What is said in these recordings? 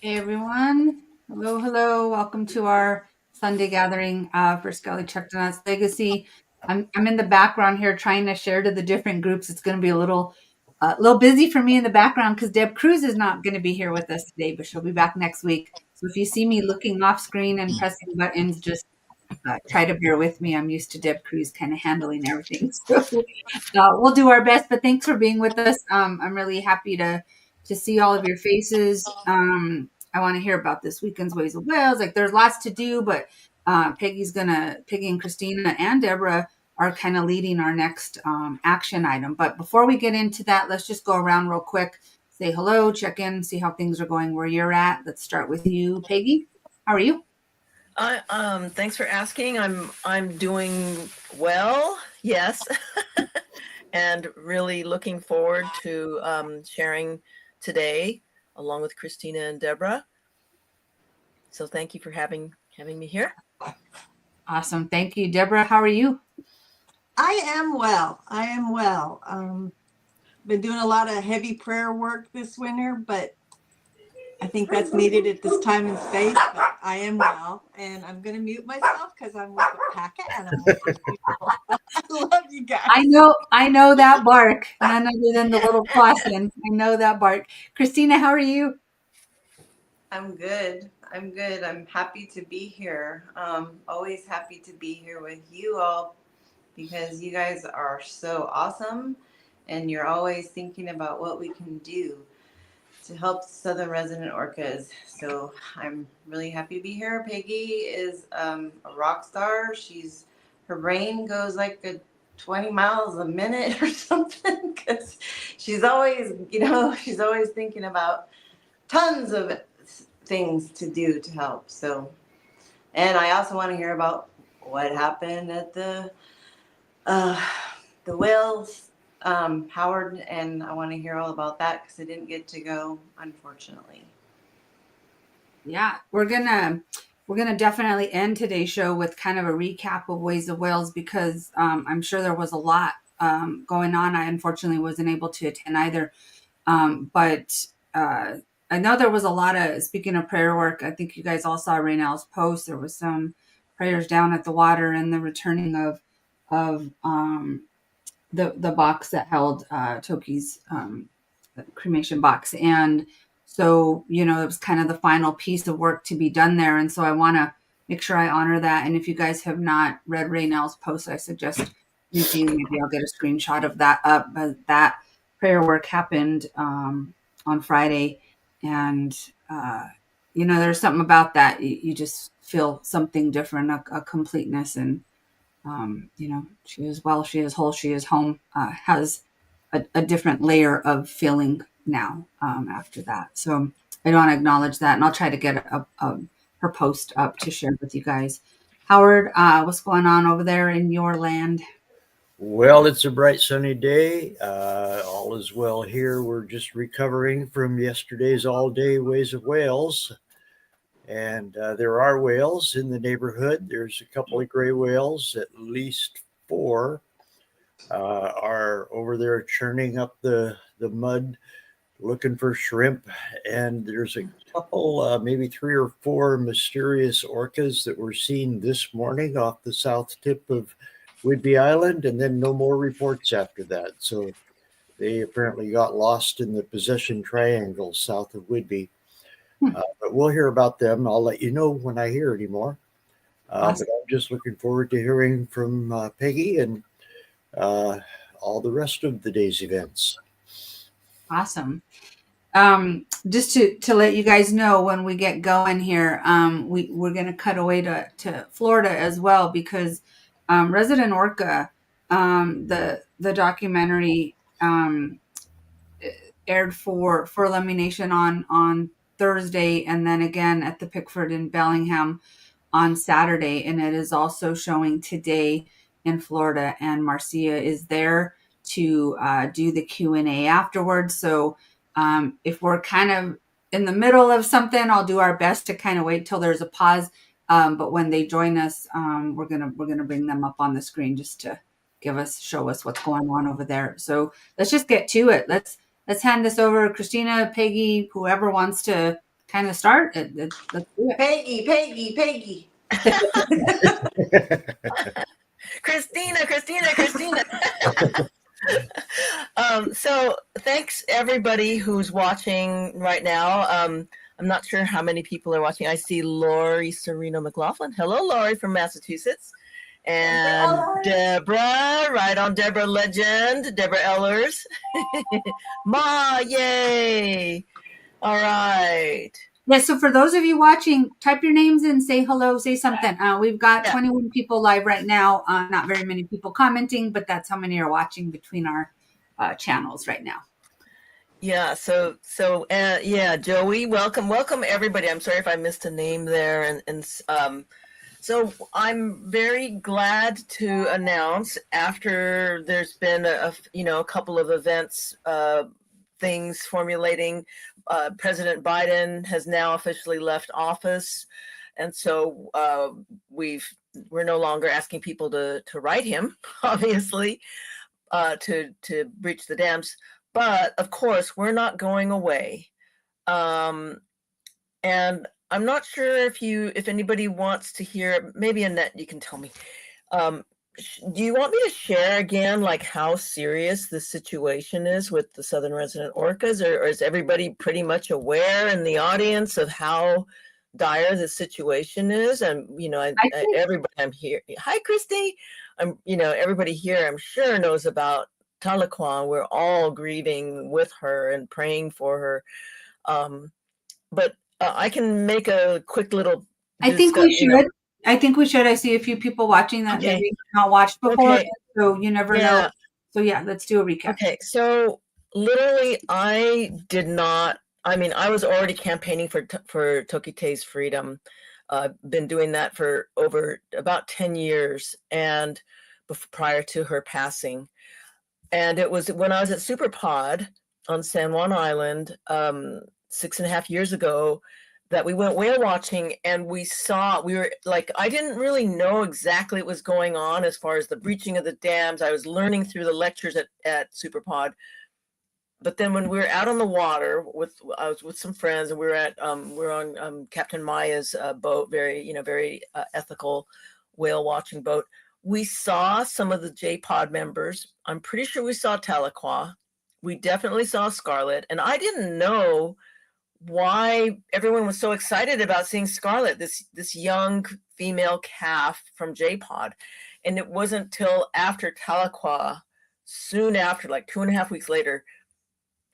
Hey everyone. Hello, hello. Welcome to our Sunday gathering for Sk'aliCh'elh-tenaut's Legacy. I'm in the background here trying to share to the different groups. It's going to be a little busy for me in the background because Deb Cruz is not going to be here with us today, but she'll be back next week. So if you see me looking off screen and pressing buttons, just try to bear with me. I'm used to Deb Cruz kind of handling everything. So we'll do our best, but thanks for being with us. I'm really happy to see all of your faces. I want to hear about this weekend's Ways of Wales. Like there's lots to do, but Peggy and Christina and Deborah are kind of leading our next action item. But before we get into that, let's just go around real quick, say hello, check in, see how things are going where you're at. Let's start with you, Peggy. How are you? Thanks for asking. I'm doing well, yes, and really looking forward to sharing today along with Christina and Deborah. So thank you for having me here. Awesome. Thank you. Deborah, how are you? I am well. Been doing a lot of heavy prayer work this winter, but I think that's needed at this time and space. But I am well, and I'm going to mute myself because I'm with a pack of animals. I love you guys. I know that bark. None other than the little possum. I know that bark. Christina, how are you? I'm good. I'm happy to be here. Always happy to be here with you all because you guys are so awesome and you're always thinking about what we can do to help Southern resident orcas. So I'm really happy to be here. Peggy is a rock star. Her brain goes like 20 miles a minute or something because she's always thinking about tons of things to do to help. So, and I also want to hear about what happened at the whales, Howard, and I want to hear all about that because I didn't get to go, unfortunately. Yeah, we're gonna definitely end today's show with kind of a recap of Ways of Wales because I'm sure there was a lot going on. I unfortunately wasn't able to attend either, but I know there was a lot of. Speaking of prayer work, I think you guys all saw Raynell's post. There was some prayers down at the water and the returning of the box that held Toki's cremation box. And so, it was kind of the final piece of work to be done there. And so I want to make sure I honor that. And if you guys have not read Raynell's post, I suggest you do. Maybe I'll get a screenshot of that up. But that prayer work happened on Friday. And, there's something about that. You just feel something different, a completeness. And she is well, she is whole, she is home, has a different layer of feeling now after that. So I want to acknowledge that, and I'll try to get her post up to share with you guys. Howard, what's going on over there in your land? Well, it's a bright sunny day. All is well here. We're just recovering from yesterday's all-day Ways of Wales. And there are whales in the neighborhood. There's a couple of gray whales, at least 4 are over there churning up the mud looking for shrimp. And there's a couple, maybe 3 or 4 mysterious orcas that were seen this morning off the south tip of Whidbey Island, and then no more reports after that. So they apparently got lost in the possession triangle south of Whidbey. But we'll hear about them. I'll let you know when I hear any more. Awesome. But I'm just looking forward to hearing from Peggy and all the rest of the day's events. Awesome. Just to let you guys know, when we get going here, we're going to cut away to Florida as well because Resident Orca, the documentary aired for elimination on Thursday, and then again at the Pickford in Bellingham on Saturday, and it is also showing today in Florida. And Marcia is there to do the Q&A afterwards. So if we're kind of in the middle of something, I'll do our best to kind of wait till there's a pause. But when they join us, we're gonna bring them up on the screen just to show us what's going on over there. So let's just get to it. Let's hand this over, Christina, Peggy, whoever wants to kind of start? Let's do it. Peggy. Christina. So thanks everybody who's watching right now. I'm not sure how many people are watching. I see Lori Serena McLaughlin. Hello, Lori from Massachusetts. And Deborah, right on, Deborah Legend, Deborah Ellers. Ma, yay. All right. Yeah, so for those of you watching, type your names in, say hello, say something. We've got Yeah. 21 people live right now. Not very many people commenting, but that's how many are watching between our channels right now. Yeah, so yeah, Joey, welcome everybody. I'm sorry if I missed a name there, and so I'm very glad to announce, after there's been a couple of events, things formulating, President Biden has now officially left office, and so we're no longer asking people to write him, obviously, to breach the dams. But of course, we're not going away. And I'm not sure if anybody wants to hear, maybe Annette, you can tell me. Do you want me to share again, like, how serious this situation is with the southern resident orcas, or is everybody pretty much aware in the audience of how dire the situation is? And everybody I'm here. Hi, Christy. Everybody here, I'm sure, knows about TokiTV. We're all grieving with her and praying for her. But I can make a quick little. I think we should. I see a few people watching that maybe not watched before, so you never know. So yeah, let's do a recap. Okay, so literally, I was already campaigning for TokiTV's freedom. Been doing that for over about 10 years, and prior to her passing. And it was when I was at Superpod on San Juan Island 6.5 years ago that we went whale watching, and we were like, I didn't really know exactly what was going on as far as the breaching of the dams. I was learning through the lectures at Superpod. But then when we were out on the water I was with some friends, and we were on Captain Maya's boat, very ethical whale watching boat. We saw some of the J-Pod members. I'm pretty sure we saw TokiTV. We definitely saw Scarlett, and I didn't know why everyone was so excited about seeing Scarlett, this young female calf from J-Pod. And it wasn't till after TokiTV, soon after, like 2.5 weeks later,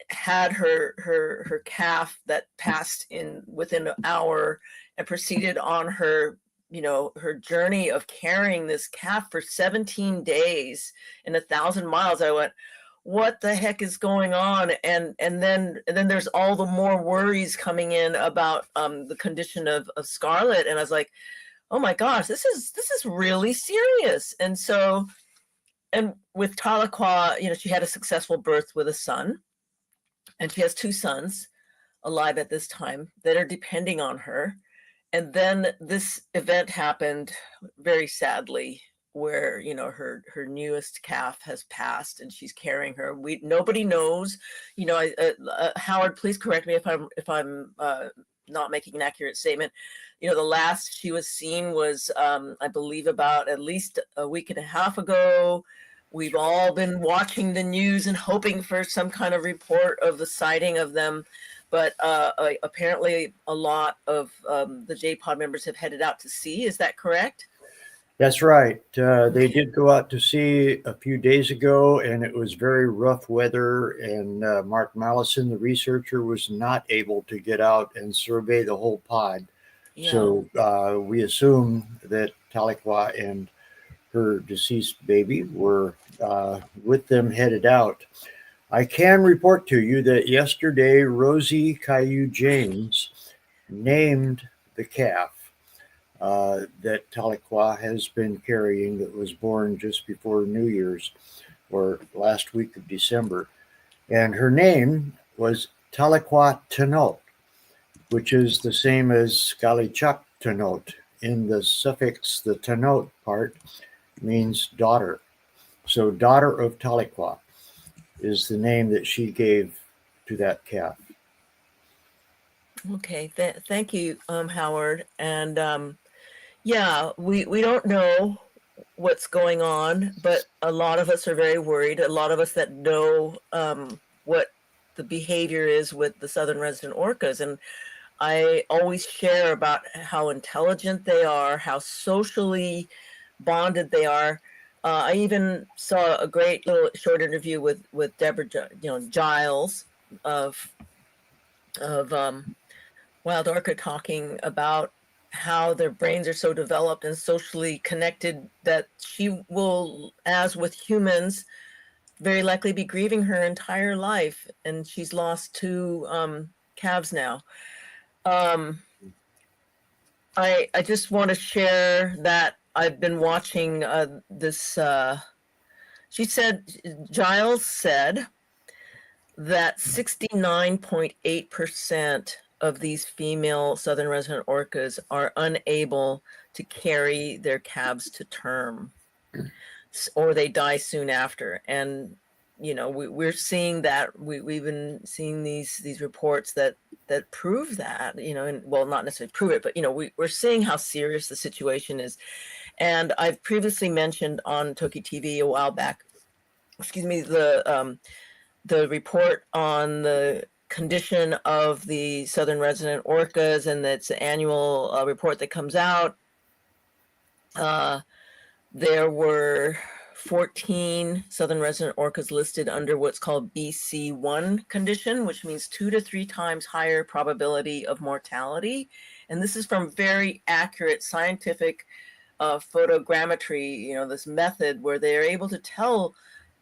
had her calf that passed within an hour, and proceeded on her journey of carrying this calf for 17 days and 1,000 miles. I went, what the heck is going on? And then there's all the more worries coming in about the condition of Scarlett. And I was like, oh my gosh, this is really serious. And so, and with TokiTV, she had a successful birth with a son, and she has 2 sons alive at this time that are depending on her. And then this event happened, very sadly, where her newest calf has passed, and she's carrying her. Nobody knows. Howard, please correct me if I'm not making an accurate statement. The last she was seen was, I believe, about at least a week and a half ago. We've all been watching the news and hoping for some kind of report of the sighting of them. But apparently a lot of the J-Pod members have headed out to sea. Is that correct? That's right. They did go out to sea a few days ago, and it was very rough weather. And Mark Mallison, the researcher, was not able to get out and survey the whole pod. Yeah. So we assume that TokiTV and her deceased baby were with them headed out. I can report to you that yesterday, Rosie Caillou James named the calf that TokiTV has been carrying, that was born just before New Year's, or last week of December. And her name was Sk'aliCh'elh-tenaut's, which is the same as Sk'aliCh'elh-tenaut's. In the suffix, the tenaut part means daughter. So daughter of TokiTV is the name that she gave to that calf. Okay, thank you, Howard. And yeah, we don't know what's going on, but a lot of us are very worried. A lot of us that know what the behavior is with the southern resident orcas. And I always share about how intelligent they are, how socially bonded they are. I even saw a great little short interview with Deborah, Giles of Wild Orca, talking about how their brains are so developed and socially connected that she will, as with humans, very likely be grieving her entire life. And she's lost 2 calves now. I just want to share that I've been watching this. Giles said that 69.8% of these female southern resident orcas are unable to carry their calves to term, or they die soon after. And we're seeing that. We've been seeing these reports that prove that, and well, not necessarily prove it, but we're seeing how serious the situation is. And I've previously mentioned on TokiTV a while back, the report on the condition of the southern resident orcas, and that's an annual report that comes out. There were 14 southern resident orcas listed under what's called BC1 condition, which means 2 to 3 times higher probability of mortality. And this is from very accurate scientific photogrammetry, this method where they're able to tell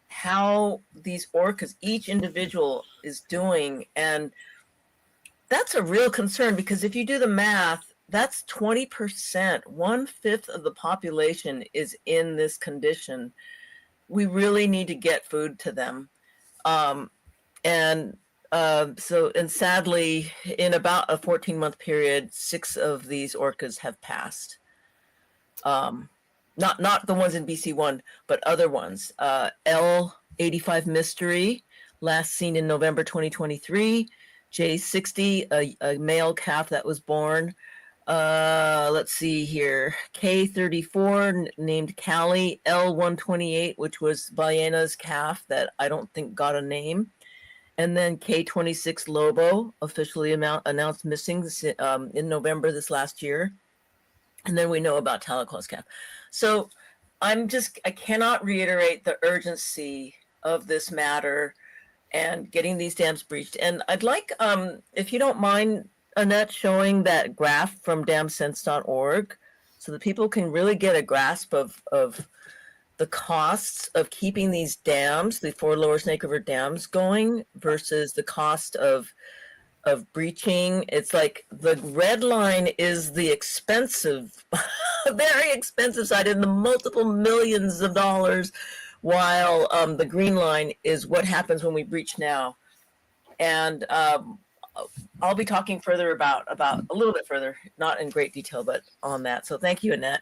how these orcas, each individual, is doing. And that's a real concern, because if you do the math, that's 20%, 1/5 of the population is in this condition. We really need to get food to them. And sadly, in about a 14-month period, 6 of these orcas have passed. Not the ones in BC1, but other ones. L85 Mystery, last seen in November 2023. J60, a male calf that was born. Let's see here. K34, named Callie. L128, which was Ballena's calf that I don't think got a name. And then K26 Lobo, officially announced missing in November this last year. And then we know about TokiTV's calf. So I cannot reiterate the urgency of this matter and getting these dams breached. And I'd like, if you don't mind, Annette, showing that graph from damsense.org so that people can really get a grasp of the costs of keeping these dams, the 4 Lower Snake River dams, going versus the cost of breaching. It's like the red line is the expensive, very expensive side, in the multiple millions of dollars, while the green line is what happens when we breach now. And I'll be talking further about a little bit further, not in great detail, but on that. So thank you, Annette.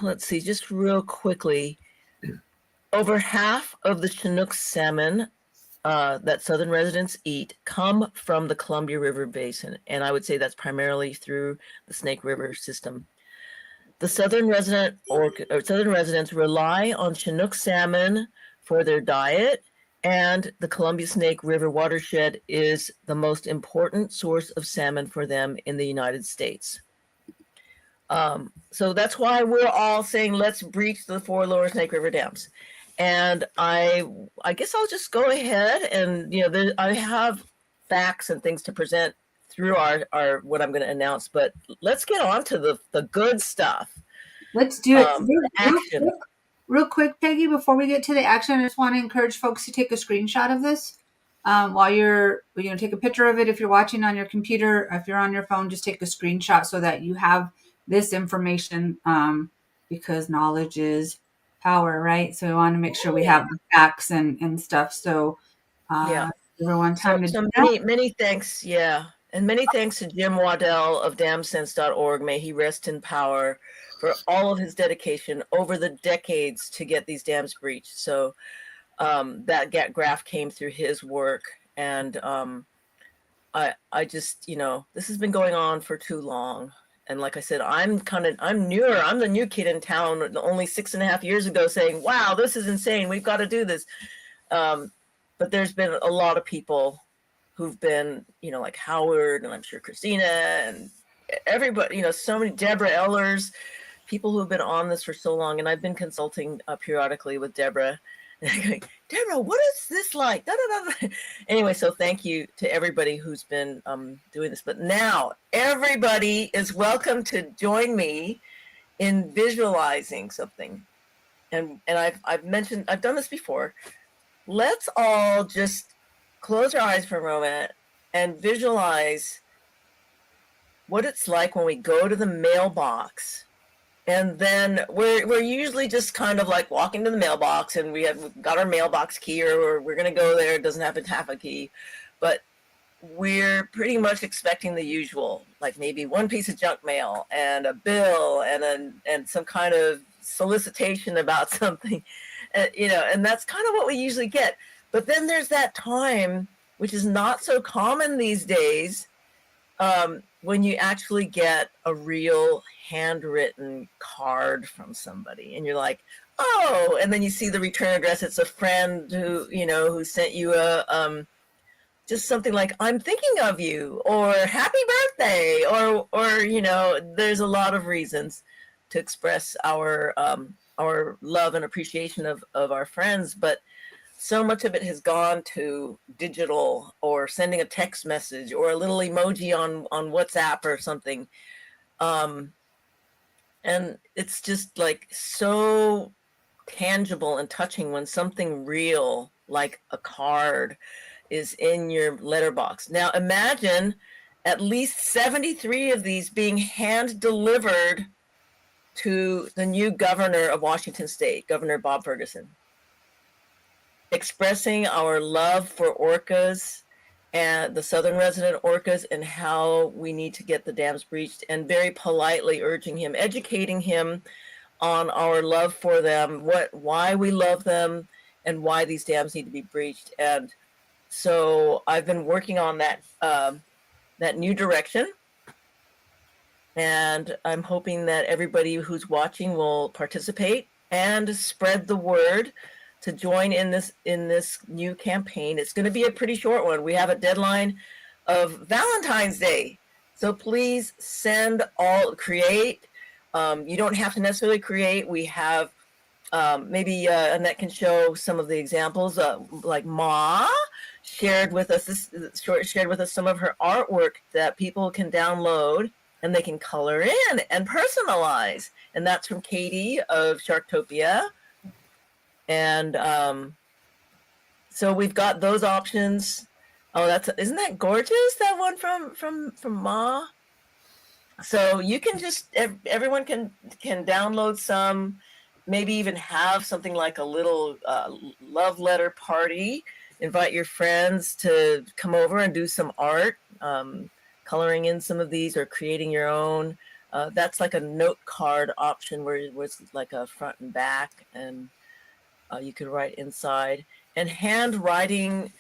Let's see, just real quickly. Over half of the Chinook salmon that southern residents eat come from the Columbia River Basin, and I would say that's primarily through the Snake River system. The southern residents rely on Chinook salmon for their diet, and the Columbia Snake River watershed is the most important source of salmon for them in the United States. So that's why we're all saying, let's breach the 4 Lower Snake River dams. And I guess I'll just go ahead and, I have facts and things to present through our what I'm going to announce, but let's get on to the good stuff. Let's do it. Action. Real quick, Peggy, before we get to the action, I just want to encourage folks to take a screenshot of this while you're, take a picture of it. If you're watching on your computer, if you're on your phone, just take a screenshot so that you have this information, because knowledge is power, right? So we want to make sure we have the facts and stuff. So everyone, many thanks. Yeah. And many thanks to Jim Waddell of damsense.org. May he rest in power, for all of his dedication over the decades to get these dams breached. So that graph came through his work. And I just, this has been going on for too long. And like I said, I'm newer. I'm the new kid in town, only 6.5 years ago, saying, wow, this is insane. We've got to do this. But there's been a lot of people who've been, like Howard, and I'm sure Christina and everybody, so many, Deborah Ellers, people who have been on this for so long. And I've been consulting periodically with Deborah. Going, Deborah, what is this like? Da, da, da. Anyway, so thank you to everybody who's been doing this. But now everybody is welcome to join me in visualizing something. And I've mentioned, I've done this before. Let's all just close our eyes for a moment and visualize what it's like when we go to the mailbox. And then we're usually just kind of like walking to the mailbox, and we've got our mailbox key, or we're going to go there. It doesn't happen to have a key, but we're pretty much expecting the usual, like maybe one piece of junk mail and a bill and some kind of solicitation about something, and that's kind of what we usually get. But then there's that time, which is not so common these days, when you actually get a real handwritten card from somebody, and you're like, oh, and then you see the return address. It's a friend who sent you a just something like, I'm thinking of you, or happy birthday, or there's a lot of reasons to express our love and appreciation of our friends, but so much of it has gone to digital, or sending a text message, or a little emoji on WhatsApp or something. And it's just like so tangible and touching when something real, like a card, is in your letterbox. Now imagine at least 73 of these being hand delivered to the new governor of Washington State, Governor Bob Ferguson, expressing our love for orcas and the southern resident orcas, and how we need to get the dams breached, and very politely urging him, educating him on our love for them, why we love them, and why these dams need to be breached. And so I've been working on that new direction, and I'm hoping that everybody who's watching will participate and spread the word to join in this new campaign. It's going to be a pretty short one. We have a deadline of Valentine's Day, so please create. You don't have to necessarily create. We have maybe Annette can show some of the examples. Like Ma shared with us some of her artwork that people can download, and they can color in and personalize. And that's from Katie of Sharktopia. And so we've got those options. Oh, isn't that gorgeous? That one from Ma. So you can just, everyone can download some, maybe even have something like a little love letter party. Invite your friends to come over and do some art, coloring in some of these or creating your own. That's like a note card option where it's like a front and back, and you could write inside. And writing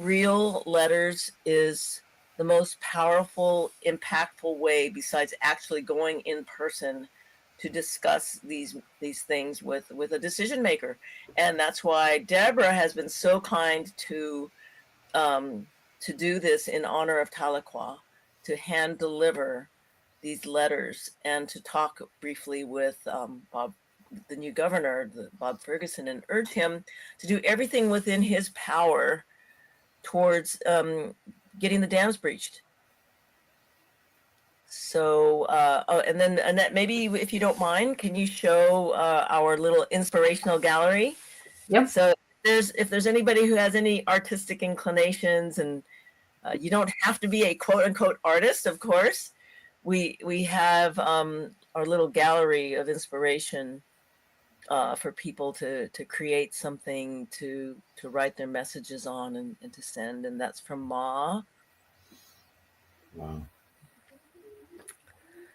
real letters is the most powerful, impactful way, besides actually going in person, to discuss these things with a decision maker. And that's why Deborah has been so kind to do this in honor of TokiTV, to hand deliver these letters, and to talk briefly with Bob, the new governor, Bob Ferguson, and urge him to do everything within his power towards getting the dams breached. So, and then Annette, maybe if you don't mind, can you show our little inspirational gallery? Yep. So if there's anybody who has any artistic inclinations, and you don't have to be a quote unquote artist, of course, we have our little gallery of inspiration for people to create something to write their messages on and to send. And that's from Ma. Wow.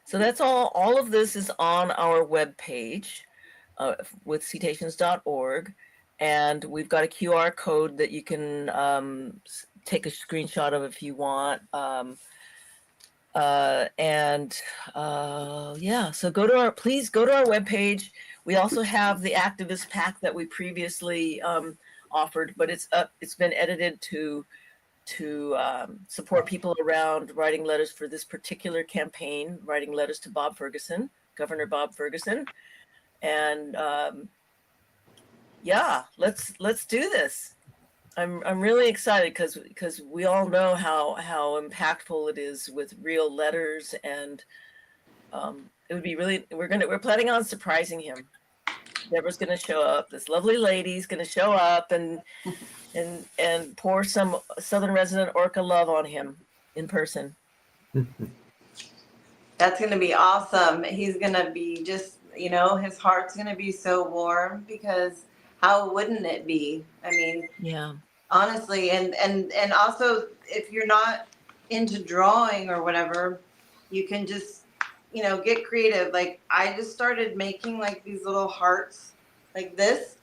So that's all of this is on our webpage with cetaceans.org. And we've got a QR code that you can take a screenshot of if you want. Yeah, so please go to our webpage. We also have the activist pack that we previously offered, but it's been edited to support people around writing letters for this particular campaign, writing letters to Bob Ferguson, Governor Bob Ferguson. And yeah, let's do this. I'm really excited because we all know how impactful it is with real letters, and it would be really, we're planning on surprising him. Deborah's going to show up. This lovely lady's going to show up and pour some Southern Resident Orca love on him in person. That's going to be awesome. He's going to be just, his heart's going to be so warm, because how wouldn't it be? I mean, yeah, honestly, and also, if you're not into drawing or whatever, you can just, get creative. Like, I just started making like these little hearts like this.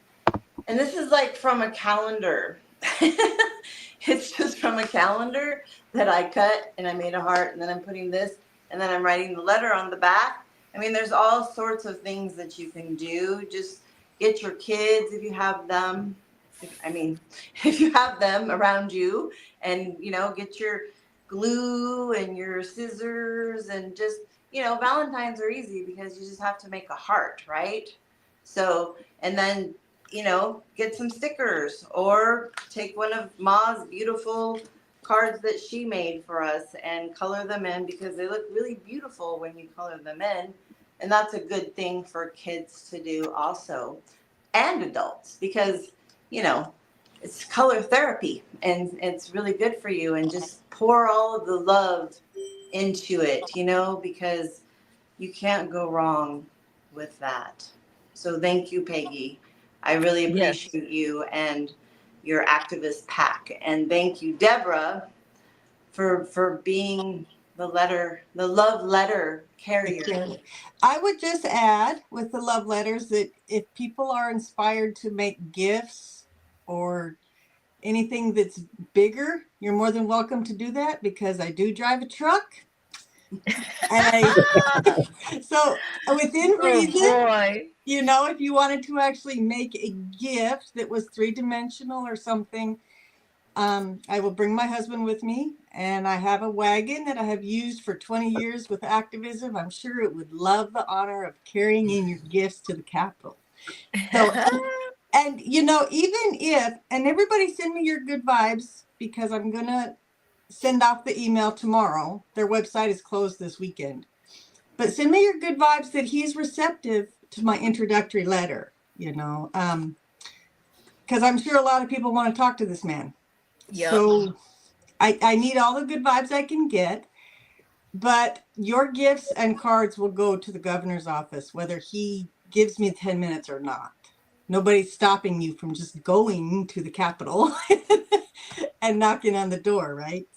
And this is like from a calendar. It's just from a calendar that I cut, and I made a heart, and then I'm putting this, and then I'm writing the letter on the back. I mean, there's all sorts of things that you can do. Just get your kids, if you have them. If you have them around you, and, get your glue and your scissors, and just, Valentines are easy because you just have to make a heart, right? So, and then, get some stickers, or take one of Ma's beautiful cards that she made for us and color them in, because they look really beautiful when you color them in. And that's a good thing for kids to do also, and adults, because, it's color therapy, and it's really good for you. And just pour all of the love into it, because you can't go wrong with that. So thank you, Peggy. I really appreciate you and your activist pack. And thank you, Deborah, for being the love letter carrier. I would just add with the love letters that if people are inspired to make gifts or anything that's bigger, you're more than welcome to do that, because I do drive a truck. And so within reason, boy. If you wanted to actually make a gift that was 3-dimensional or something, I will bring my husband with me, and I have a wagon that I have used for 20 years with activism. I'm sure it would love the honor of carrying in your gifts to the Capitol. So, and even if, and everybody send me your good vibes, because I'm going to send off the email tomorrow. Their website is closed this weekend. But send me your good vibes that he's receptive to my introductory letter, because I'm sure a lot of people want to talk to this man. Yep. So I need all the good vibes I can get, but your gifts and cards will go to the governor's office, whether he gives me 10 minutes or not. Nobody's stopping you from just going to the Capitol and knocking on the door, right?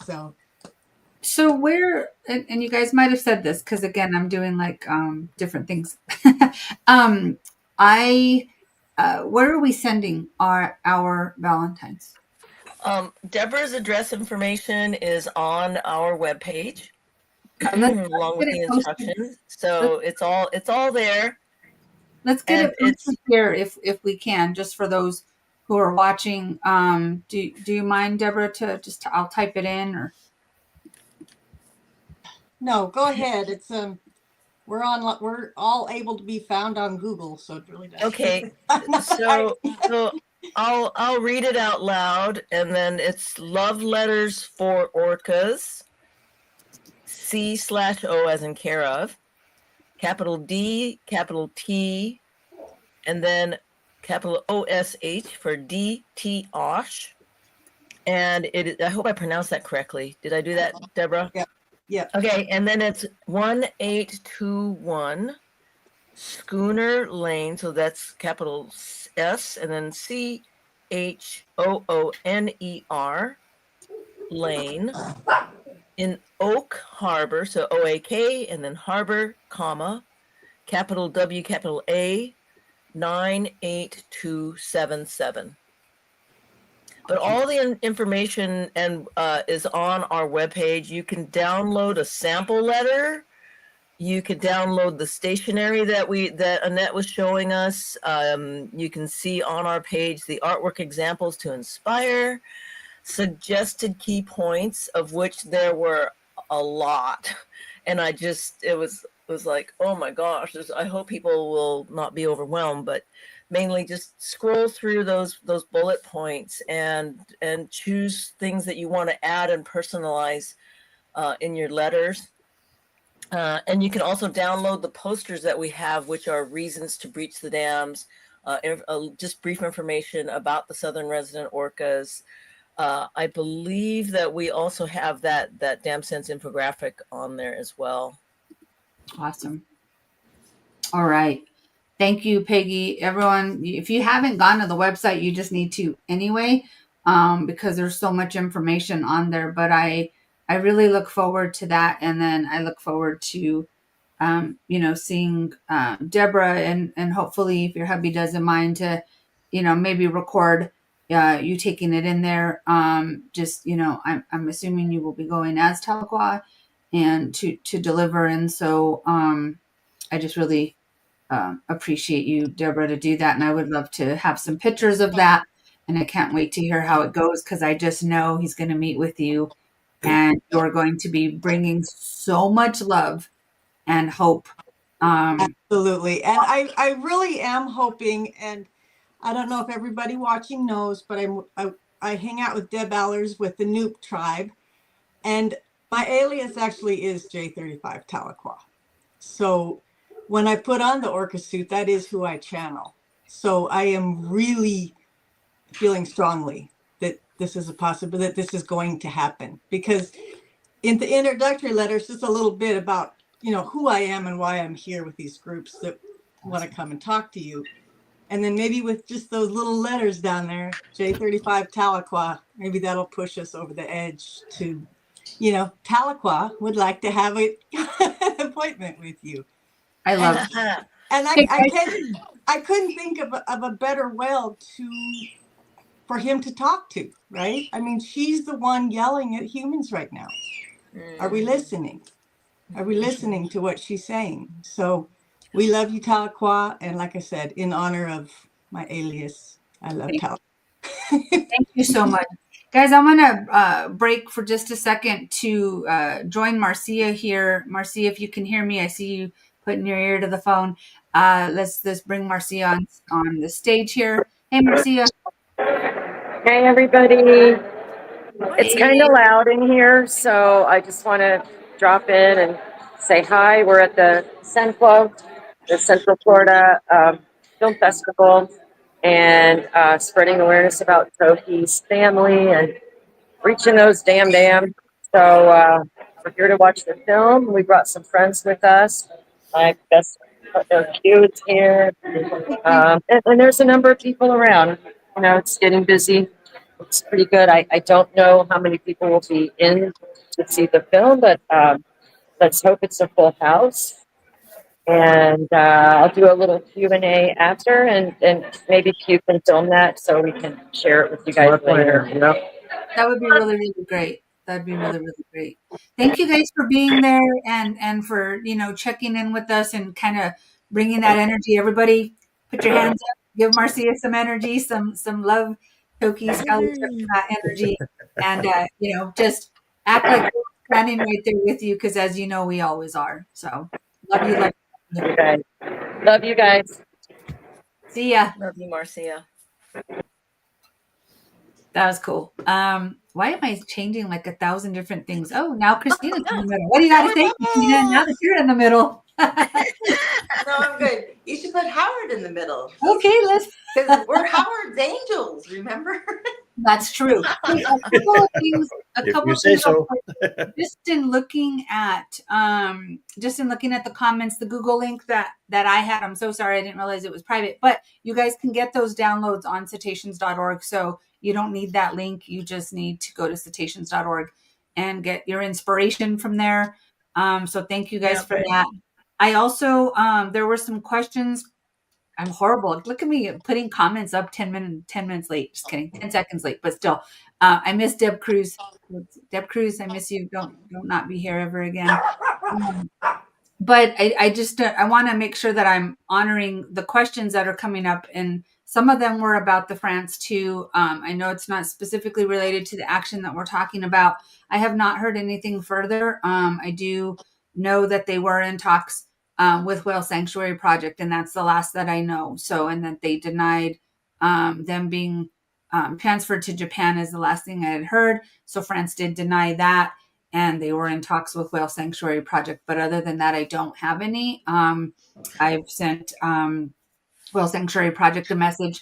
So where, and you guys might have said this, because again, I'm doing like different things. Where are we sending our Valentines? Deborah's address information is on our webpage, along with the instructions. So it's all there. Let's get it posted here if we can, just for those who are watching. Do you mind, Deborah, I'll type it in, or? No, go ahead. It's we're all able to be found on Google, so it really doesn't. Okay. So I'll read it out loud, and then it's love letters for orcas, C/O as in care of, capital D, capital T, and then capital OSH for DT Osh. And I hope I pronounced that correctly. Did I do that, Deborah? Yeah. Yeah. Okay, and then it's 1821 Schooner Lane, so that's capital S, and then CHOONER Lane in Oak Harbor, so OAK, and then Harbor, comma, capital W, capital A, 98277. But all the information and is on our webpage. You can download a sample letter. You could download the stationery that Annette was showing us. You can see on our page the artwork examples to inspire, suggested key points, of which there were a lot. And it was like, oh my gosh, I hope people will not be overwhelmed, but mainly just scroll through those bullet points and choose things that you want to add and personalize in your letters. And you can also download the posters that we have, which are reasons to breach the dams, just brief information about the southern resident orcas. I believe that we also have that Dam Sense infographic on there as well. Awesome. All right. Thank you, Peggy. Everyone, if you haven't gone to the website, you just need to anyway, because there's so much information on there. But I really look forward to that. And then I look forward to, seeing Deborah and hopefully if your hubby doesn't mind to, maybe record you taking it in there. I'm assuming you will be going as TokiTV and to deliver. And so I just really appreciate you, Deborah, to do that. And I would love to have some pictures of that. And I can't wait to hear how it goes because I just know he's going to meet with you and you're going to be bringing so much love and hope. Absolutely. And I really am hoping, and I don't know if everybody watching knows, but I hang out with Deb Allers with the Noop tribe. And my alias actually is J35 TokiTV. So when I put on the orca suit, that is who I channel. So I am really feeling strongly that this is a possibility, that this is going to happen. Because in the introductory letters, just a little bit about, who I am and why I'm here with these groups that want to come and talk to you. And then maybe with just those little letters down there, J35 TokiTV, maybe that'll push us over the edge to, TokiTV would like to have an appointment with you. I love it. And I couldn't think of a better whale for him to talk to, right? I mean, she's the one yelling at humans right now. Are we listening? Are we listening to what she's saying? So we love you, TokiTV. And like I said, in honor of my alias, I love TokiTV. Thank you so much. Guys, I'm going to break for just a second to join Marcia here. Marcia, if you can hear me, I see you putting your ear to the phone. Let's bring Marcia on the stage here. Hey, Marcia. Hey, everybody. It's kind of loud in here, so I just want to drop in and say hi. We're at the CENFLO, the Central Florida Film Festival, and spreading awareness about Toki's family and reaching those damn dams. So we're here to watch the film. We brought some friends with us. My best Q is here. And there's a number of people around. It's getting busy. It's pretty good. I don't know how many people will be in to see the film, but let's hope it's a full house. And I'll do a little Q&A after, and maybe Q can film that so we can share it with you guys later. That would be really, really great. That'd be really, really great. Thank you guys for being there and for, checking in with us and kind of bringing that energy. Everybody put your hands up, give Marcia some energy, some love, Toki, Sk'aliCh'elh-tenaut's energy. And, just act like we're standing right there with you because as you know, we always are. So love you. Love you. Okay. Love you guys. See ya. Love you, Marcia. That was cool. Why am I changing like 1,000 different things? Oh, now Christina's in the middle. What do you got to say, Christina? Now that you're in the middle. No, I'm good. You should put Howard in the middle. Okay, let's. Because we're Howard's angels, remember? That's true. A couple of things. If you say so. Just in looking at the comments, the Google link that I had. I'm so sorry, I didn't realize it was private. But you guys can get those downloads on cetaceans.org. So you don't need that link. You just need to go to cetaceans.org and get your inspiration from there. So thank you guys for that. I also there were some questions I'm horrible. Look at me putting comments up 10 minutes late. Just kidding. 10 seconds late, but still. I miss Deb Cruz. Deb Cruz, I miss you. Don't not be here ever again. Um, but I just I want to make sure that I'm honoring the questions that are coming up, and some of them were about the France too. I know it's not specifically related to the action that we're talking about. I have not heard anything further. I do know that they were in talks with Whale Sanctuary Project, and that's the last that I know. So, and that they denied them being transferred to Japan is the last thing I had heard. So France did deny that, and they were in talks with Whale Sanctuary Project. But other than that, I don't have any. I've sent Whale Sanctuary Project a message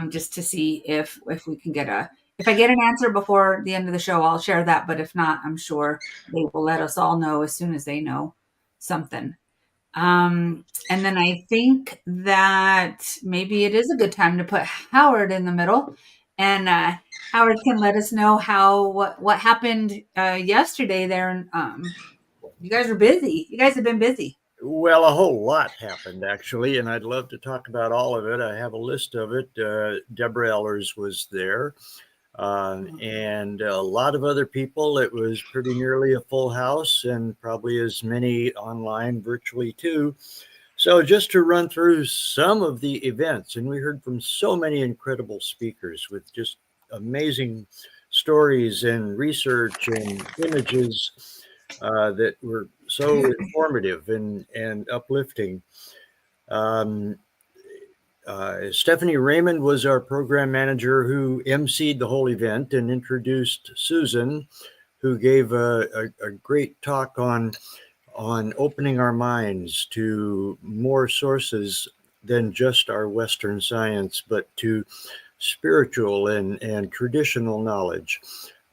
just to see if we can get if I get an answer before the end of the show, I'll share that. But if not, I'm sure they will let us all know as soon as they know something. And then I think that maybe it is a good time to put Howard in the middle, and Howard can let us know what happened yesterday there. And you guys are busy. You guys have been busy. Well, a whole lot happened, actually, and I'd love to talk about all of it. I have a list of it. Deborah Ellers was there, and a lot of other people. It was pretty nearly a full house, and probably as many online virtually too. So just to run through some of the events, and we heard from so many incredible speakers with just amazing stories and research and images that were so informative and uplifting. Um, Stephanie Raymond was our program manager who emceed the whole event and introduced Susan, who gave a great talk on opening our minds to more sources than just our Western science, but to spiritual and traditional knowledge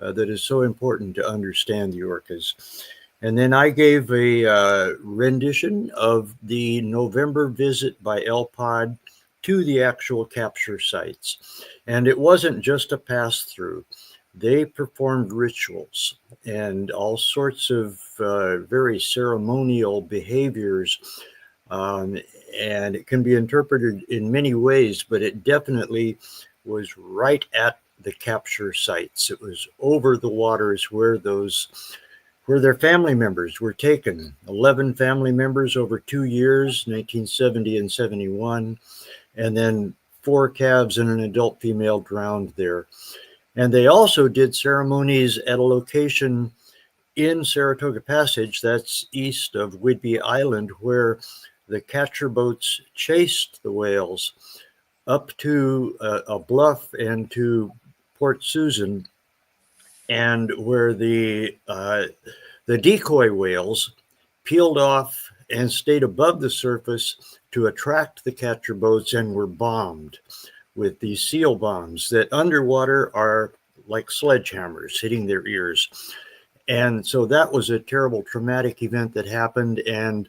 that is so important to understand the orcas. And then I gave a rendition of the November visit by LPOD to the actual capture sites. And it wasn't just a pass-through. They performed rituals and all sorts of very ceremonial behaviors. And it can be interpreted in many ways, but it definitely was right at the capture sites. It was over the waters where their family members were taken. 11 family members over 2 years, 1970 and 71, and then 4 calves and an adult female drowned there. And they also did ceremonies at a location in Saratoga Passage, that's east of Whidbey Island, where the catcher boats chased the whales up to a bluff and to Port Susan, and where the decoy whales peeled off and stayed above the surface to attract the catcher boats and were bombed with these seal bombs that underwater are like sledgehammers hitting their ears. And so that was a terrible traumatic event that happened, and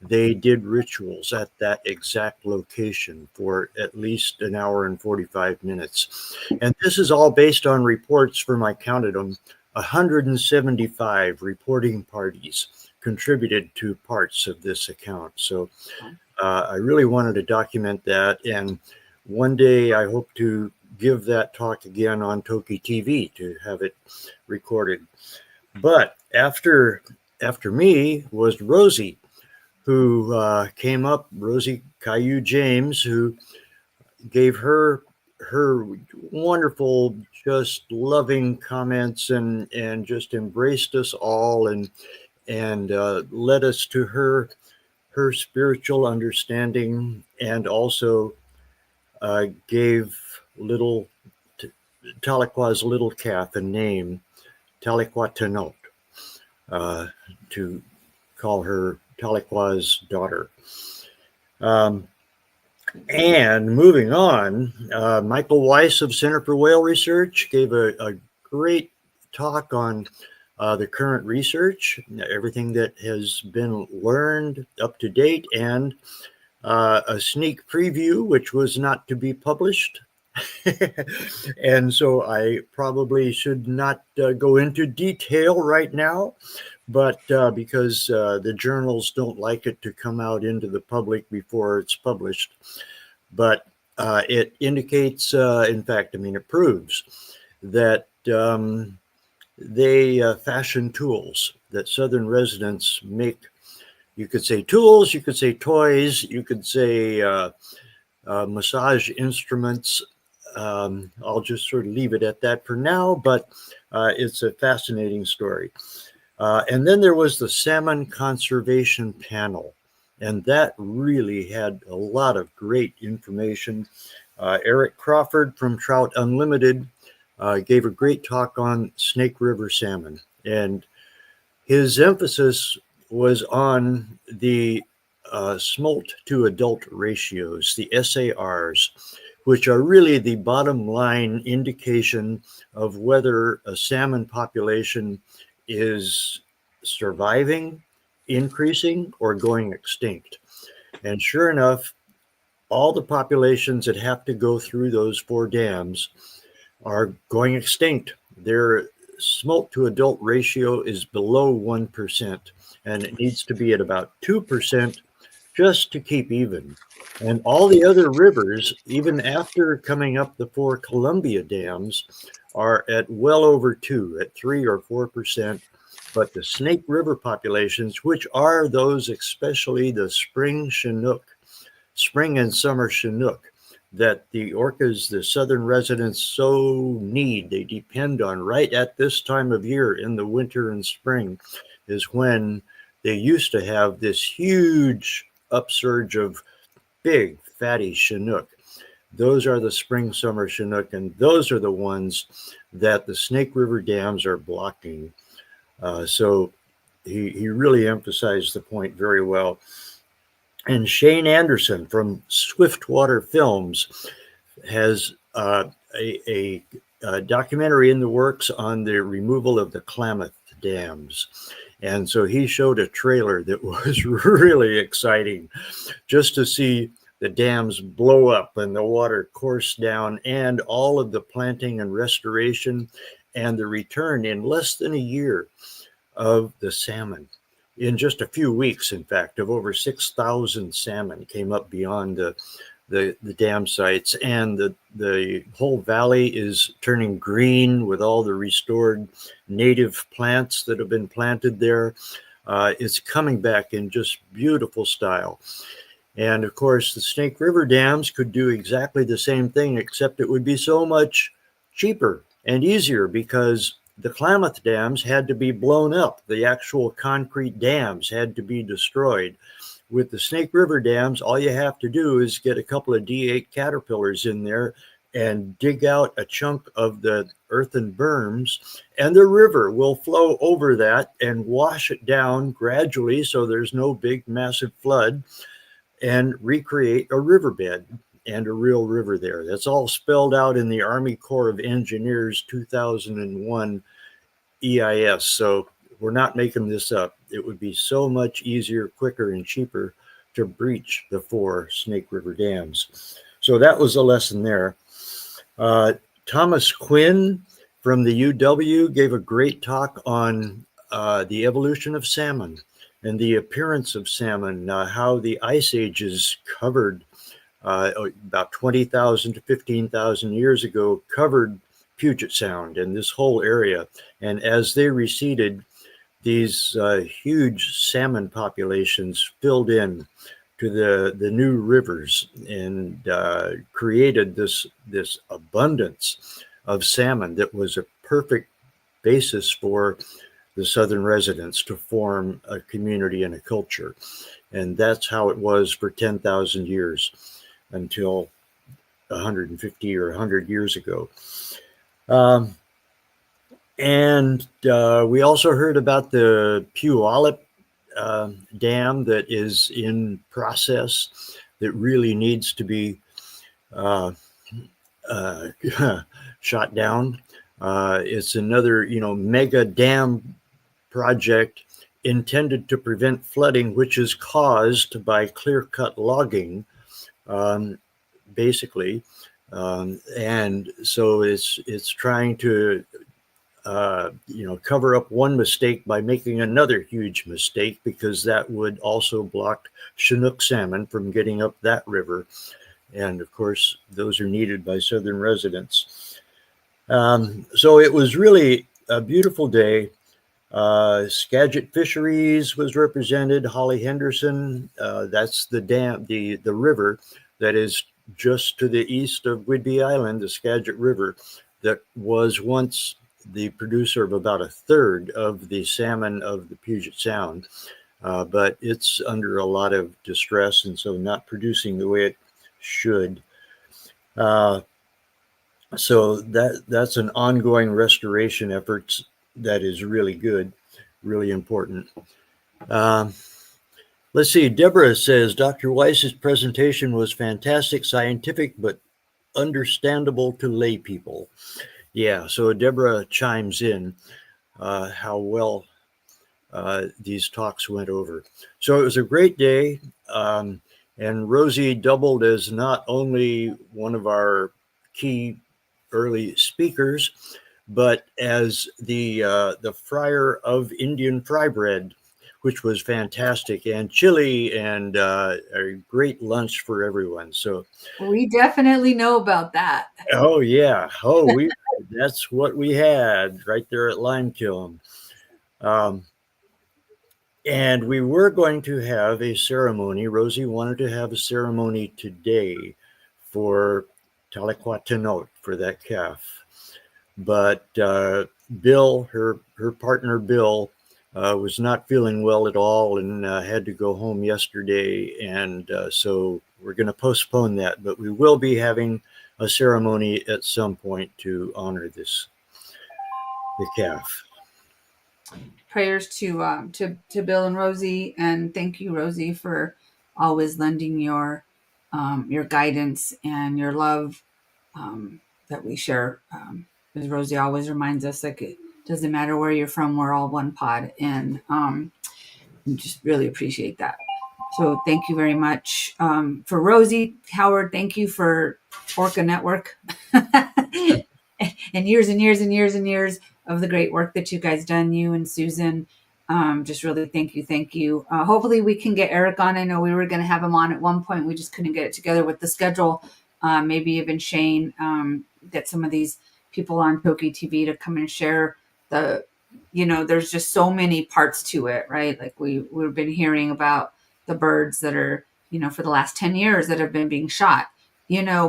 they did rituals at that exact location for at least an hour and 45 minutes. And this is all based on reports from, I counted them, 175 reporting parties contributed to parts of this account. So I really wanted to document that. And one day I hope to give that talk again on TokiTV to have it recorded. But after me was Rosie, who came up, Rosie Caillou James, who gave her wonderful, just loving comments and just embraced us all and led us to her spiritual understanding, and also gave little Tahlequah's little calf a name, Sk'aliCh'elh-tenaut's, to call her Tahlequah's daughter. And moving on, Michael Weiss of Center for Whale Research gave a great talk on the current research, everything that has been learned up to date, and a sneak preview, which was not to be published. And so I probably should not go into detail right now, but because the journals don't like it to come out into the public before it's published. but it indicates, in fact, I mean, it proves that they fashion tools, that Southern residents make. You could say tools, you could say toys, you could say massage instruments. I'll just sort of leave it at that for now, but it's a fascinating story. And then there was the Salmon Conservation Panel, and that really had a lot of great information. Eric Crawford from Trout Unlimited gave a great talk on Snake River salmon, and his emphasis was on the smolt to adult ratios, the SARs, which are really the bottom line indication of whether a salmon population is surviving, increasing, or going extinct. And sure enough, all the populations that have to go through those 4 dams are going extinct. Their smolt to adult ratio is below 1%, and it needs to be at about 2% just to keep even. And all the other rivers, even after coming up the 4 Columbia dams, are at well over 2, at 3 or 4%. But the Snake River populations, which are those, especially the spring Chinook, spring and summer Chinook, that the orcas, the southern residents, so need, they depend on right at this time of year in the winter and spring, is when they used to have this huge upsurge of big fatty Chinook. Those are the spring summer Chinook, and those are the ones that the Snake River dams are blocking. So he really emphasized the point very well. And Shane Anderson from Swiftwater Films has a documentary in the works on the removal of the Klamath dams. And so he showed a trailer that was really exciting, just to see the dams blow up and the water course down, and all of the planting and restoration and the return in less than a year of the salmon. In just a few weeks, in fact, of over 6,000 salmon came up beyond the dam sites, and the whole valley is turning green with all the restored native plants that have been planted there. It's coming back in just beautiful style. And of course, the Snake River dams could do exactly the same thing, except it would be so much cheaper and easier, because the Klamath dams had to be blown up. The actual concrete dams had to be destroyed. With the Snake River dams, all you have to do is get a couple of D8 caterpillars in there and dig out a chunk of the earthen berms, and the river will flow over that and wash it down gradually so there's no big, massive flood, and recreate a riverbed and a real river there. That's all spelled out in the Army Corps of Engineers 2001 EIS. So we're not making this up. It would be so much easier, quicker, and cheaper to breach the 4 Snake River dams. So that was a lesson there. Thomas Quinn from the UW gave a great talk on the evolution of salmon and the appearance of salmon, how the ice ages covered about 20,000 to 15,000 years ago, covered Puget Sound and this whole area. And as they receded, these huge salmon populations filled in to the new rivers and created this abundance of salmon that was a perfect basis for the southern residents to form a community and a culture. And that's how it was for 10,000 years until 150 or 100 years ago. And we also heard about the Puyallup dam that is in process, that really needs to be shot down. It's another, mega dam project intended to prevent flooding, which is caused by clear-cut logging, basically. And so it's trying to cover up one mistake by making another huge mistake, because that would also block Chinook salmon from getting up that river. And of course, those are needed by southern residents. So it was really a beautiful day. Skagit Fisheries was represented. Holly Henderson, that's the dam, the river that is just to the east of Whidbey Island, the Skagit River, that was once the producer of about a third of the salmon of the Puget Sound. But it's under a lot of distress, and so not producing the way it should. So that's an ongoing restoration effort that is really good, really important. Let's see. Deborah says Dr. Weiss's presentation was fantastic, scientific, but understandable to lay people. Yeah. So Deborah chimes in how well these talks went over. So it was a great day. And Rosie doubled as not only one of our key early speakers, but as the fryer of Indian fry bread, which was fantastic, and chili, and a great lunch for everyone. So We definitely know about that. oh yeah, that's what we had right there at Lime Kiln. And we were going to have a ceremony. Rosie wanted to have a ceremony today for Sk'aliCh'elh-tenaut's, for that calf. But Bill, her partner Bill, was not feeling well at all and had to go home yesterday. And so we're going to postpone that. But we will be having a ceremony at some point to honor the calf. Prayers to Bill and Rosie, and thank you, Rosie, for always lending your guidance and your love that we share. As Rosie always reminds us, like, it doesn't matter where you're from, we're all one pod, and just really appreciate that. So thank you very much for Rosie. Howard, thank you for Orca Network and years and years and years and years of the great work that you guys done, you and Susan. Just really thank you. Hopefully we can get Eric on. I know we were going to have him on at one point. We just couldn't get it together with the schedule. Maybe even Shane, get some of these people on TokiTV to come and share there's just so many parts to it, right? Like we've been hearing about the birds that are, for the last 10 years that have been being shot,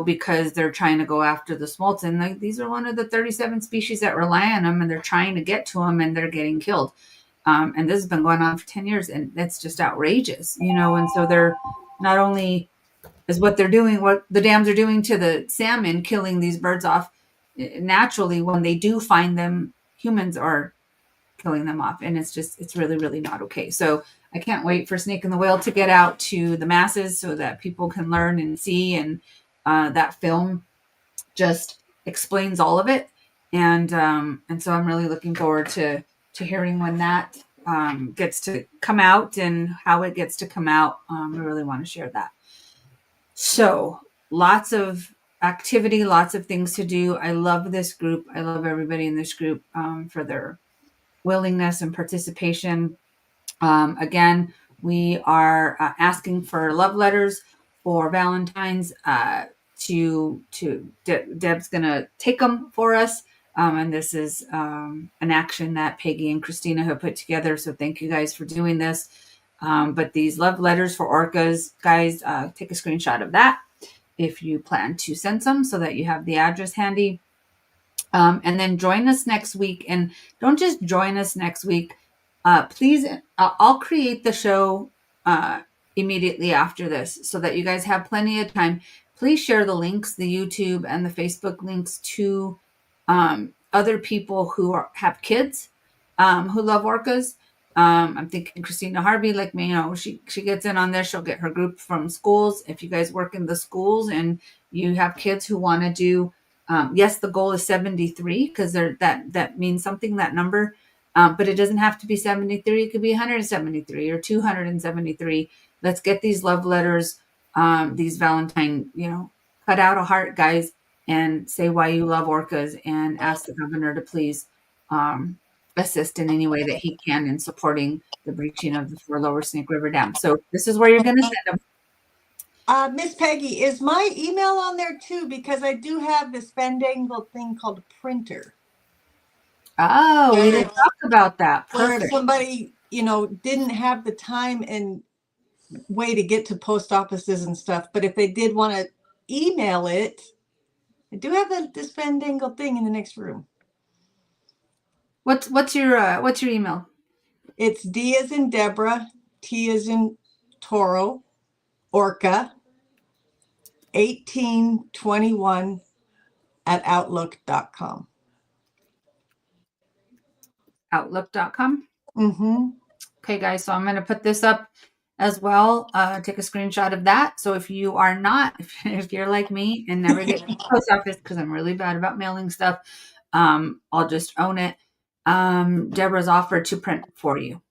because they're trying to go after the smolts. And like, these are one of the 37 species that rely on them, and they're trying to get to them and they're getting killed. And this has been going on for 10 years, and that's just outrageous, and so they're not only is what they're doing, what the dams are doing to the salmon, killing these birds off naturally. When they do find them, humans are killing them off, and it's really, really not okay. So I can't wait for Snake and the Whale to get out to the masses so that people can learn and see, and that film just explains all of it, and so I'm really looking forward to hearing when that gets to come out and how it gets to come out. I really want to share that. So lots of activity, lots of things to do. I love this group. I love everybody in this group for their willingness and participation. Again, we are asking for love letters for Valentines. Deb's gonna take them for us, and this is an action that Peggy and Christina have put together. So thank you guys for doing this. But these love letters for orcas, guys, take a screenshot of that if you plan to send some, so that you have the address handy. And then join us next week. And don't just join us next week. Please, I'll create the show immediately after this so that you guys have plenty of time. Please share the links, the YouTube and the Facebook links, to other people who have kids who love orcas. I'm thinking Christina Harvey, like me, she gets in on this. She'll get her group from schools. If you guys work in the schools and you have kids who want to do, yes, the goal is 73, because that means something, that number. But it doesn't have to be 73. It could be 173 or 273. Let's get these love letters, these Valentine, cut out a heart, guys, and say why you love orcas, and ask the governor to please assist in any way that he can in supporting the breaching of the 4 Lower Snake River Dam. So this is where you're going to send them. Miss Peggy, is my email on there too? Because I do have this Fandangle thing called a printer. Oh, we didn't talk about that. Where if Perfect. somebody, didn't have the time and way to get to post offices and stuff, but if they did want to email it, I do have this Fandangle thing in the next room. What's your email? It's D as in Deborah, T as in Toro, Orca, 1821 at outlook.com. Outlook.com. Mm-hmm. Okay, guys, so I'm going to put this up as well. Take a screenshot of that. So if you are not, if you're like me and never get to the post office, because I'm really bad about mailing stuff, I'll just own it. Deborah's offered to print for you.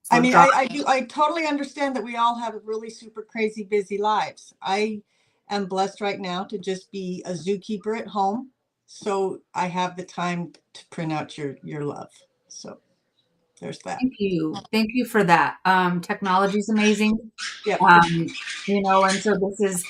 So I mean, I totally understand that we all have really super crazy busy lives. I am blessed right now to just be a zookeeper at home. So I have the time to print out your love. So there's that. Thank you. Thank you for that. Technology is amazing. Yep. And so this is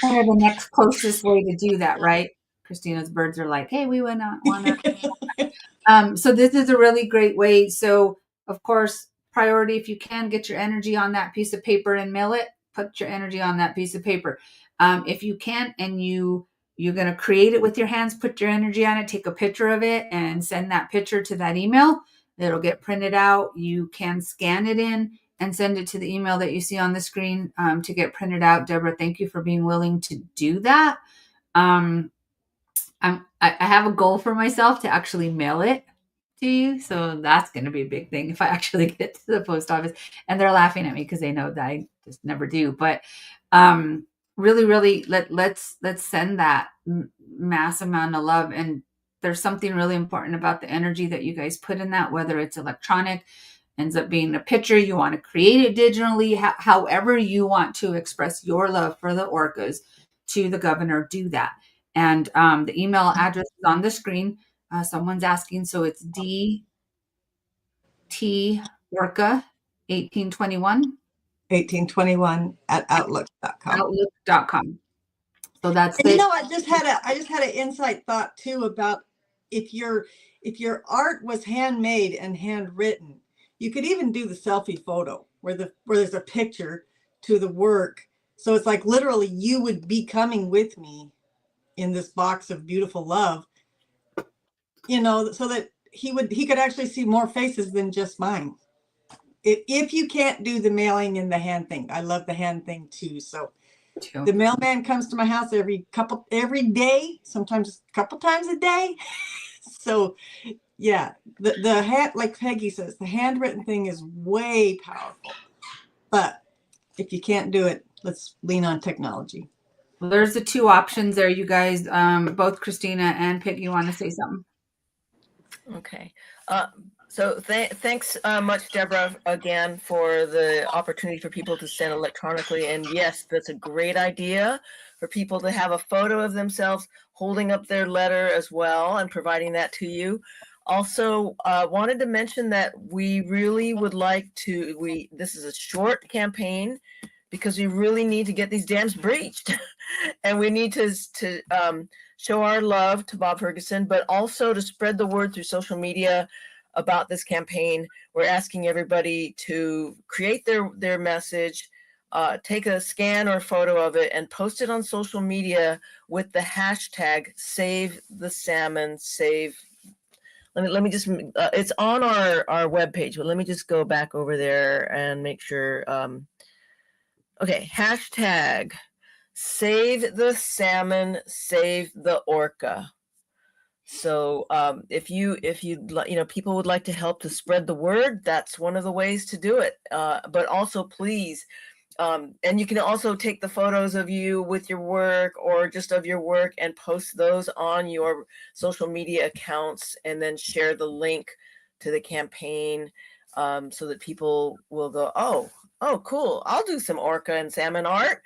kind of the next closest way to do that, right? Christina's birds are like, hey, we would not want to. So this is a really great way. So of course, priority, if you can get your energy on that piece of paper and mail it, put your energy on that piece of paper. If you can't and you're going to create it with your hands, put your energy on it, take a picture of it and send that picture to that email. It'll get printed out. You can scan it in and send it to the email that you see on the screen to get printed out. Deborah, thank you for being willing to do that. I have a goal for myself to actually mail it to you. So that's going to be a big thing if I actually get to the post office. And they're laughing at me because they know that I just never do. But really, let's send that mass amount of love. And there's something really important about the energy that you guys put in that, whether it's electronic, ends up being a picture, you want to create it digitally, however you want to express your love for the orcas to the governor, do that. And the email address is on the screen. Someone's asking, so it's DT Orca 1821 at outlook.com. Outlook.com. So that's and I just had an insight thought too about if your art was handmade and handwritten, you could even do the selfie photo where there's a picture to the work. So it's like literally you would be coming with me in this box of beautiful love, so that he could actually see more faces than just mine. If you can't do the mailing and the hand thing, I love the hand thing too. So the mailman comes to my house every day, sometimes a couple times a day. So yeah, the hand, like Peggy says, the handwritten thing is way powerful. But if you can't do it, let's lean on technology. Well, there's the two options there, you guys. Both Christina and Peggy want to say something. Okay. So thanks much, Deborah, again, for the opportunity for people to send electronically. And yes, that's a great idea for people to have a photo of themselves holding up their letter as well and providing that to you. Also, wanted to mention that we really would like to, this is a short campaign because we really need to get these dams breached. And we need to show our love to Bob Ferguson, but also to spread the word through social media about this campaign. We're asking everybody to create their message, take a scan or photo of it and post it on social media with the hashtag Save the Salmon, let me just, it's on our webpage, but let me just go back over there and make sure. Okay, hashtag Save the Salmon, Save the Orca. So if people would like to help to spread the word, that's one of the ways to do it. But also please, and you can also take the photos of you with your work or just of your work and post those on your social media accounts and then share the link to the campaign so that people will go, oh, cool. I'll do some orca and salmon art.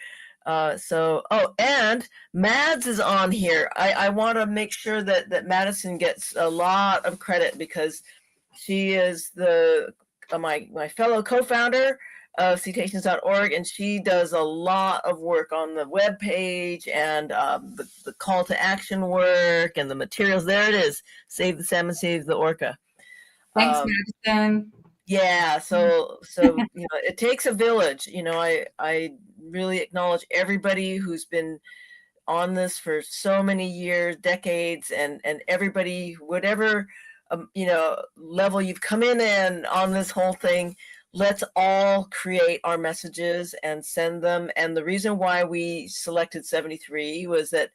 And Mads is on here. I want to make sure that Madison gets a lot of credit because she is my fellow co-founder of cetaceans.org, and she does a lot of work on the webpage and the call to action work and the materials. There it is. Save the salmon, save the orca. Thanks, Um, Madison. yeah, so it takes a village. I really acknowledge everybody who's been on this for so many years, decades, and everybody, whatever level you've come in on this whole thing. Let's all create our messages and send them. And the reason why we selected 73 was that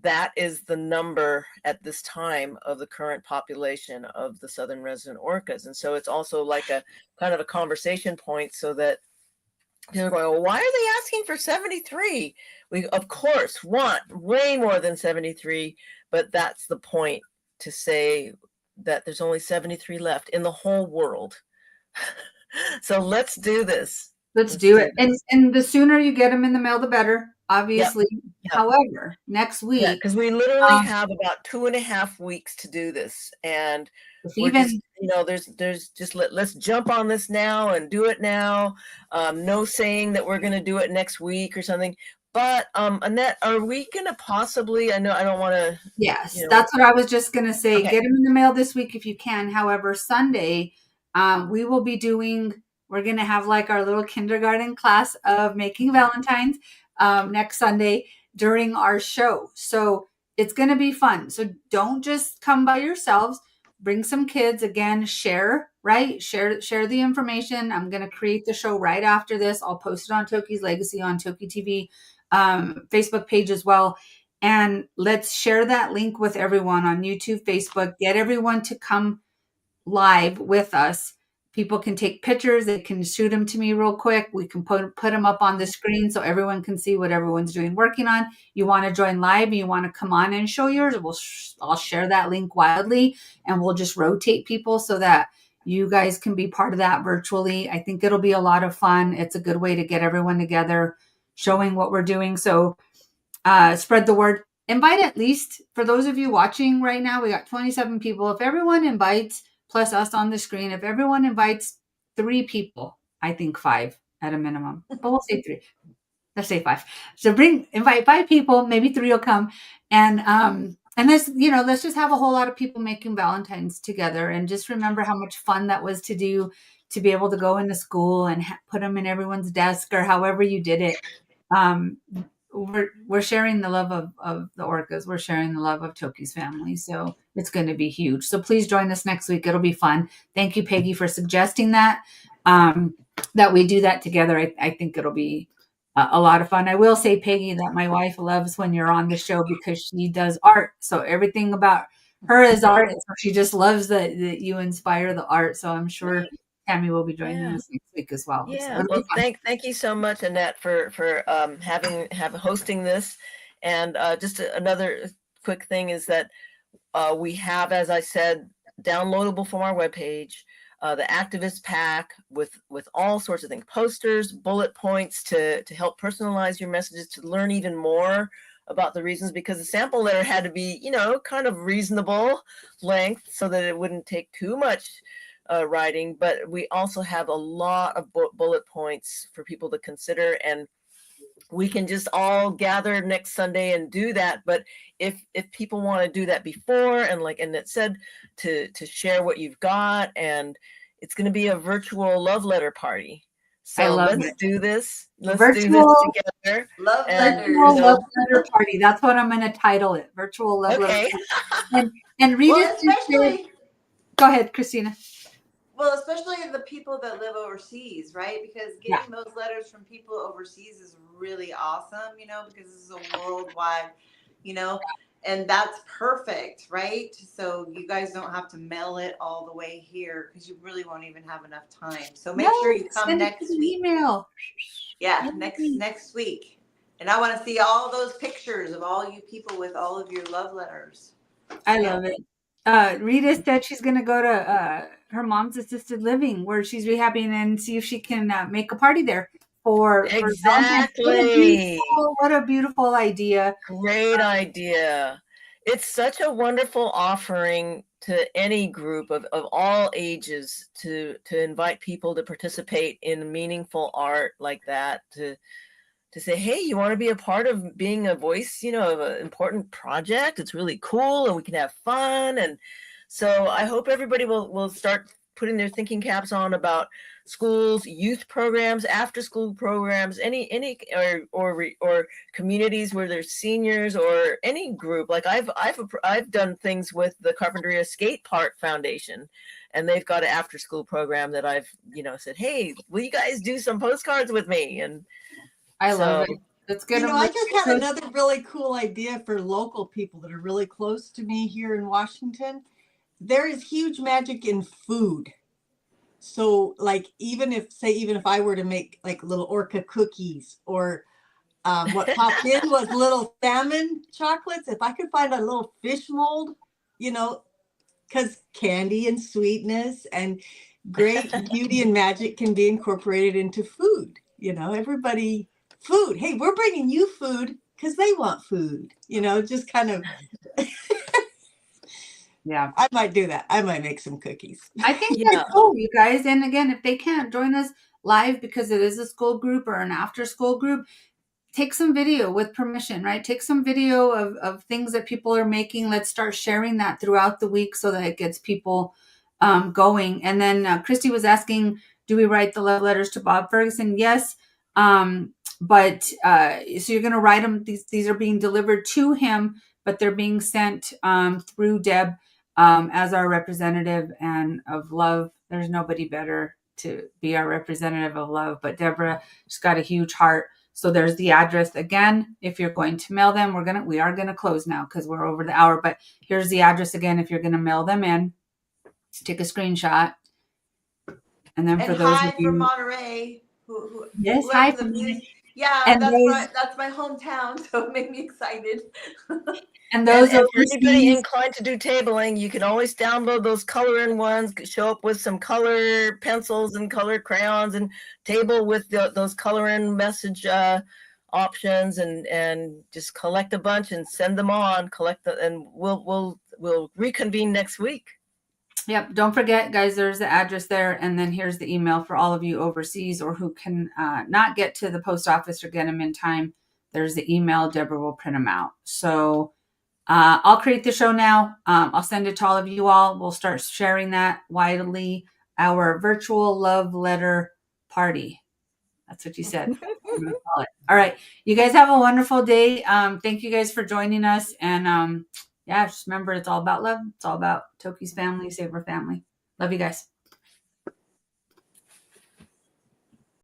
that is the number at this time of the current population of the southern resident orcas. And so it's also like a kind of a conversation point, so that people are going, well, why are they asking for 73? We, of course, want way more than 73, but that's the point, to say that there's only 73 left in the whole world. So let's do this. Let's do it. And the sooner you get them in the mail, the better, obviously. Yep. However, next week. Because we literally have about 2.5 weeks to do this. And we're just, there's just, let's jump on this now and do it now. No saying that we're going to do it next week or something. But Annette, are we going to possibly, I know I don't want to. Yes, that's what I was just going to say. Okay. Get them in the mail this week if you can. However, Sunday, we will be we're going to have like our little kindergarten class of making Valentines next Sunday during our show. So it's going to be fun. So don't just come by yourselves. Bring some kids. Again, share the information. I'm going to create the show right after this. I'll post it on Toki's Legacy on TokiTV Facebook page as well. And let's share that link with everyone on YouTube, Facebook. Get everyone to come live with us. People can take pictures. They can shoot them to me real quick. We can put them up on the screen so everyone can see what everyone's working on. You want to join live? You want to come on and show yours? I'll share that link wildly, and we'll just rotate people so that you guys can be part of that virtually. I think it'll be a lot of fun. It's a good way to get everyone together, showing what we're doing. So spread the word. Invite at least, for those of you watching right now, we got 27 people. If everyone invites, plus us on the screen, if everyone invites 3 people, I think 5 at a minimum, but we'll say 3. Let's say 5. So invite 5 people, maybe 3 will come. And let's just have a whole lot of people making Valentines together, and just remember how much fun that was to do, to be able to go into school and put them in everyone's desk or however you did it. We're sharing the love of the orcas. We're sharing the love of Toki's family. So it's going to be huge. So please join us next week. It'll be fun. Thank you, Peggy, for suggesting that we do that together. I think it'll be a lot of fun. I will say, Peggy, that my wife loves when you're on the show because she does art. So everything about her is art. So she just loves that you inspire the art. So I'm sure Tammy will be joining us next week as well. Yeah. So well, thank you so much, Annette, for hosting this. And just another quick thing is that we have, as I said, downloadable from our webpage, the activist pack with all sorts of things, posters, bullet points to help personalize your messages, to learn even more about the reasons, because the sample letter had to be, kind of reasonable length so that it wouldn't take too much writing. But we also have a lot of bullet points for people to consider, and we can just all gather next Sunday and do that. But if people want to do that before, and like Annette said, to share what you've got, and it's going to be a virtual love letter party. So let's do this. Let's do this together. Love letter party. That's what I'm going to title it. Virtual love letter party. And read it. Go ahead, Christina. Well, especially the people that live overseas, right? Because getting those letters from people overseas is really awesome, because this is a worldwide, and that's perfect, right? So you guys don't have to mail it all the way here, because you really won't even have enough time. So make sure you come next week. Email. Yeah, next week. And I want to see all those pictures of all you people with all of your love letters. I love it. Rita said she's going to go to her mom's assisted living where she's rehabbing and see if she can make a party there for exactly. What a beautiful idea. Great idea. It's such a wonderful offering to any group of all ages to invite people to participate in meaningful art like that, to say, hey, you want to be a part of being a voice, of an important project? It's really cool and we can have fun. And so I hope everybody will start putting their thinking caps on about schools, youth programs, after school programs, any or communities where there's seniors or any group. Like I've done things with the Carpinteria Skate Park Foundation, and they've got an after school program that I've said, hey, will you guys do some postcards with me? And I love so it. Let's get them. I just have another really cool idea for local people that are really close to me here in Washington. There is huge magic in food. So like even if I were to make like little orca cookies, or what popped in was little salmon chocolates, if I could find a little fish mold, because candy and sweetness and great beauty and magic can be incorporated into food. Everybody, food. Hey, we're bringing you food because they want food. Just kind of. Yeah, I might do that. I might make some cookies. I think that's cool, you guys. And again, if they can't join us live because it is a school group or an after school group, take some video with permission, right? Take some video of things that people are making. Let's start sharing that throughout the week so that it gets people going. And then Christy was asking, do we write the love letters to Bob Ferguson? Yes. But so you're going to write them. These are being delivered to him, but they're being sent through Deb as our representative and of love. There's nobody better to be our representative of love, but Deborah, she's got a huge heart. So there's the address again. If you're going to mail them, we are gonna close now because we're over the hour. But here's the address again. If you're gonna mail them in, take a screenshot. And then for those of you from Monterey, who yes, whoever hi the from music. Yeah, and that's my hometown, so it made me excited. and those and for anybody overseas. inclined to do tabling, you can always download those coloring ones, show up with some color pencils and color crayons, and table with those coloring message options, and just collect a bunch and send them on. And we'll reconvene next week. Yep. Don't forget, guys, there's the address there. And then here's the email for all of you overseas or who can not get to the post office or get them in time. There's the email. Deborah will print them out. So I'll create the show now. I'll send it to all of you all. We'll start sharing that widely. Our virtual love letter party. That's what you said. I'm gonna call it. All right. You guys have a wonderful day. Thank you guys for joining us. And yeah, just remember, it's all about love. It's all about Toki's family, Saber family. Love you guys.